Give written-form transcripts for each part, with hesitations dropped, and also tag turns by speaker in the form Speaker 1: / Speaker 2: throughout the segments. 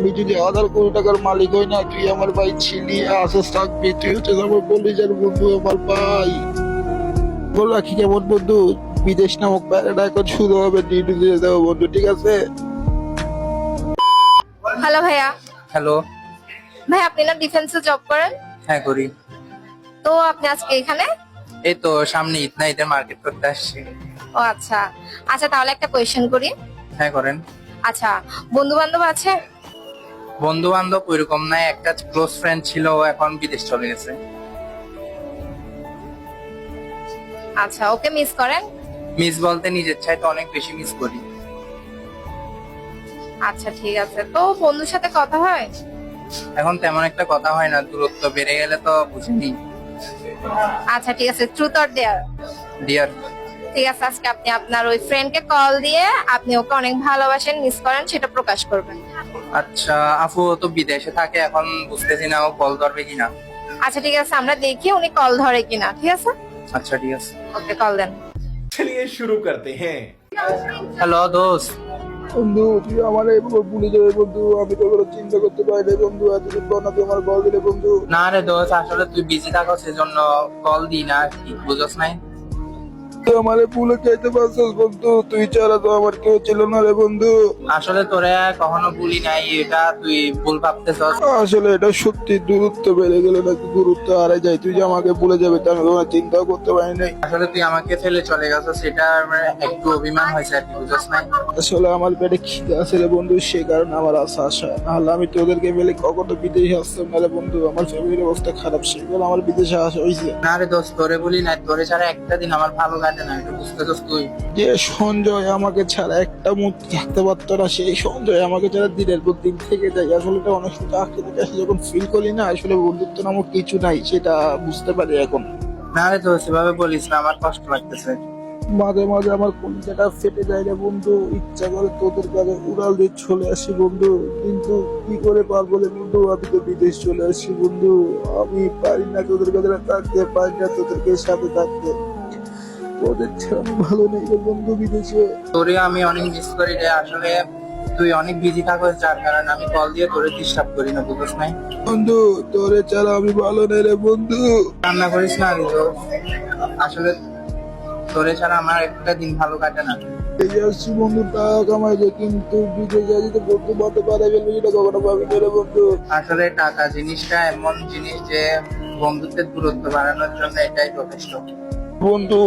Speaker 1: আমি যদি 1,000 কোটি টাকার মালিক হই না, তুই আমার ভাই ছিলি, আসস থাকবি, তুই হচ্ছে আমার কলিজার বন্ধু, আমার ভাই। বল রাখি কেমন বন্ধু, বিদেশ নামক প্যারাটা এখন শুরু হবে, ডিউটি দিয়ে দেবো বন্ধু, ঠিক আছে?
Speaker 2: হ্যালো ভাইয়া।
Speaker 3: হ্যালো।
Speaker 2: ভাই আপনি না ডিফেন্সে জব করেন?
Speaker 3: হ্যাঁ করি।
Speaker 2: তো আপনি আজকে এখানে?
Speaker 3: এই তো সামনে ঈদ না, ঈদের মার্কেট করতে আসছি।
Speaker 2: ও আচ্ছা আচ্ছা, তাহলে একটা কোয়েশ্চেন করি।
Speaker 3: হ্যাঁ করেন।
Speaker 2: আচ্ছা, বন্ধু বান্ধব আছে?
Speaker 3: বন্ধু বান্ধব ওইরকম নাই, একটা ক্লোজ ফ্রেন্ড ছিল, ও এখন বিদেশ চলে গেছে।
Speaker 2: আচ্ছা, ওকে মিস করেন?
Speaker 3: মিস বলতে নিজের চাইতে অনেক বেশি মিস করি।
Speaker 2: আচ্ছা ঠিক আছে, তো বন্ধুর সাথে কথা হয়?
Speaker 3: এখন তেমন একটা কথা হয় না, দূরত্ব বেড়ে গেলে তো বুঝিনি।
Speaker 2: আচ্ছা ঠিক আছে, ট্রুথ অর ডেয়ার?
Speaker 3: ডিয়ার।
Speaker 2: ঠিক আছে, আজকে আপনি আপনার ওই ফ্রেন্ডকে কল দিয়ে আপনি ওকে অনেক ভালোবাসেন, মিস করেন, সেটা প্রকাশ করবেন।
Speaker 3: আচ্ছা আপু, ও তো বিদেশে থাকে, এখন বুঝতেছি না ও কল ধরবে কিনা।
Speaker 2: আচ্ছা ঠিক আছে, আমরা দেখি উনি কল ধরে কিনা, ঠিক আছে?
Speaker 3: আচ্ছা ঠিক আছে।
Speaker 2: ওকে, কল দেন।
Speaker 4: चलिए शुरू करते हैं।
Speaker 3: হ্যালো দোস্ত।
Speaker 1: বন্ধু তুই আমার এইভাবে ভুলে যাবে বন্ধু, আমি তো কোনো চিন্তা করতে পারি না বন্ধু, এতদিন পর না তুই আমার কল দিলে বন্ধু।
Speaker 3: না রে দোস্ত, আসলে তুই বিজি থাকো সেজন্য কল দিই না আর কি, বুঝছ নাই?
Speaker 1: তুই আমারে ভুলে যেতে পারছিস বন্ধু, তুই ছাড়া তো আমার কেউ ছিল না রে বন্ধু।
Speaker 3: আসলে তোরে কখনো ভুলি নাই, এটা তুই ভুল ভাবতেছস।
Speaker 1: আসলে এটা সত্যি, দূরত্ব বেড়ে গেলে নাকি গুরুত্ব হারাই যায়, তুই যে আমাকে ভুলে যাবে তা আমি তোমার চিন্তাও করতে পারি নাই।
Speaker 3: আসলে তুই আমাকে ফেলে চলে গেছো, সেটা আমার একটু অভিমান হয়েছে আর কি, বুঝছ নাই?
Speaker 1: আসলে আমার পেটে খিদে আছে রে বন্ধু, সে কারণে আমার আশা নাহলে আমি তোদেরকে ফেলে কখনো বিদেশে আসতাম না রে বন্ধু, আমার ফ্যামিলির অবস্থা খারাপ, সেগুলো আমার বিদেশে আসা হয়েছে।
Speaker 3: না রে দোস্ত, তোরে বলি না, তোরে ছাড়া একটা দিন আমার ভালো কাটে না, এটা বুঝতেছস তুই?
Speaker 1: যে সঞ্জয় আমাকে ছাড়া একটা মুহূর্ত থাকতে পারতো না, সেই সঞ্জয় আমাকে ছাড়া দিনের পর দিন থেকে যায়। আসলে এটা অনেক সময় আজকে থেকে আসলে যখন ফিল করি না, আসলে বন্ধুত্ব নামক কিছু নাই, সেটা বুঝতে পারি এখন।
Speaker 3: না রে দোস্ত, সেভাবে বলিস না, আমার কষ্ট লাগতেছে।
Speaker 1: মাঝে মাঝে আমার কলিজাটা ফেটে যায় রে বন্ধু, ইচ্ছা করে তোদের কাছে উড়াল দিয়ে চলে আসি বন্ধু, কিন্তু কি করে পারবো রে বন্ধু, আমি তো বিদেশ চলে আসি বন্ধু, আমি পারি না তোদের কাছে থাকতে, পারি না তোদেরকে সাথে থাকতে, তোদের ছাড়া আমি ভালো নেই রে বন্ধু বিদেশে।
Speaker 3: তোরে আমি অনেক মিস করি রে, আসলে তুই অনেক বিজি থাকো, যার কারণে আমি কল দিয়ে তোরে ডিস্টার্ব করি না, বুঝছ নাই?
Speaker 1: বন্ধু তোরে ছাড়া আমি ভালো নেই রে বন্ধু।
Speaker 3: কান্না করিস না রে দোস্ত, আসলে তোরে ছাড়া আমার একটা দিন ভালো কাটে না।
Speaker 1: এই আসছি বন্ধু টাকা কামাইছে, কিন্তু বিদেশে যেতে বন্ধু বাতে পারে ফেলবে, এটা কখনো পাবি না রে বন্ধু।
Speaker 3: আসলে টাকা জিনিসটা এমন জিনিস যে বন্ধুত্বের দূরত্ব বাড়ানোর জন্য এটাই যথেষ্ট।
Speaker 1: বন্ধু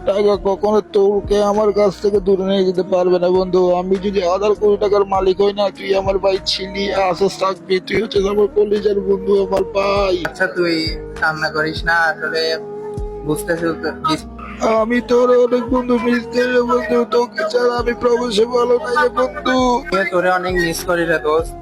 Speaker 1: টাকা কখনো তোকে আমার কাছ থেকে দূরে নিয়ে যেতে পারবে না বন্ধু, আমি যদি 1,000 কোটি টাকার মালিক হই না, তুই আমার ভাই ছিলি, আসস থাকবি, তুই হচ্ছে আমার কলিজার বন্ধু, আমার ভাই।
Speaker 3: আচ্ছা তুই কান্না করিস না, আসলে বুঝতেছি
Speaker 1: আমি তোর অনেক বন্ধু মিস করি রে বন্ধু, তোকে ছাড়া আমি প্রবেশে ভালো নাই রে বন্ধু।
Speaker 3: তোরে অনেক মিস করি রে দোস্ত,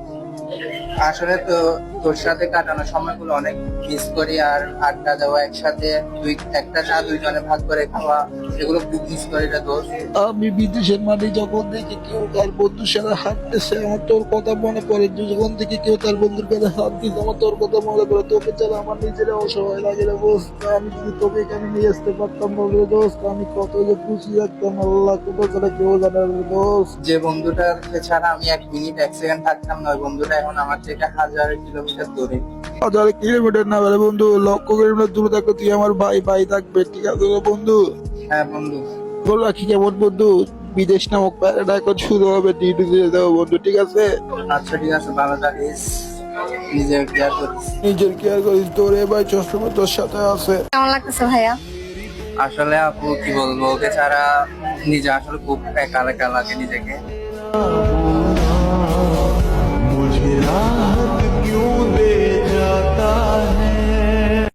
Speaker 3: আসলে তো তোর সাথে কাটানো সময়গুলো অনেক মিস করি, আর আড্ডা দেওয়া একসাথে, দুই একটা চা দুইজনে ভাগ করে খাওয়া, এগুলো খুব মিস করি রে দোস্ত।
Speaker 1: আমি বিদেশের মানে যখন দেখি কেউ তার বন্ধুর সাথে হাঁটতেছে, আমার তোর কথা মনে পড়ে, যখন দেখি কেউ তার বন্ধুর কাছে হাত দিচ্ছে, আমার তোর কথা মনে পড়ে, তোকে ছাড়া আমার নিজের অসহায় লাগে রে দোস্ত, আমি যদি তোকে এখানে নিয়ে আসতে পারতাম না রে দোস্ত, আমি কত যে খুশি থাকতাম, আল্লাহ কোথাও ছাড়া কেউ জানে না রে দোস্ত।
Speaker 3: যে বন্ধুটা ছাড়া আমি এক মিনিট এক সেকেন্ড থাকতাম না, ওই বন্ধুটা এখন আমার থেকে 1000 কিলোমিটার দূরে।
Speaker 1: 1,000 কিলোমিটার না রে বন্ধু, লক্ষ কিলোমিটার দূরে থাকবে, তুই আমার ভাই ভাই থাকবে, ঠিক আছে রে বন্ধু?
Speaker 3: হ্যাঁ বন্ধু।
Speaker 1: বল রাখি কেমন বন্ধু, বিদেশ নামক প্যারাটা এখন শুরু হবে, ডিউটি দিয়ে দেবো বন্ধু, ঠিক আছে?
Speaker 3: আচ্ছা ঠিক আছে, ভালো থাকিস, নিজের কেয়ার করিস।
Speaker 1: নিজের কেয়ার করিস, তোরে ভাই চশমা তোর সাথে আছে।
Speaker 2: কেমন লাগতেছে ভাইয়া?
Speaker 3: আসলে আপু কি বলবো, ওকে ছাড়া নিজে আসলে খুব একা একা লাগে নিজেকে।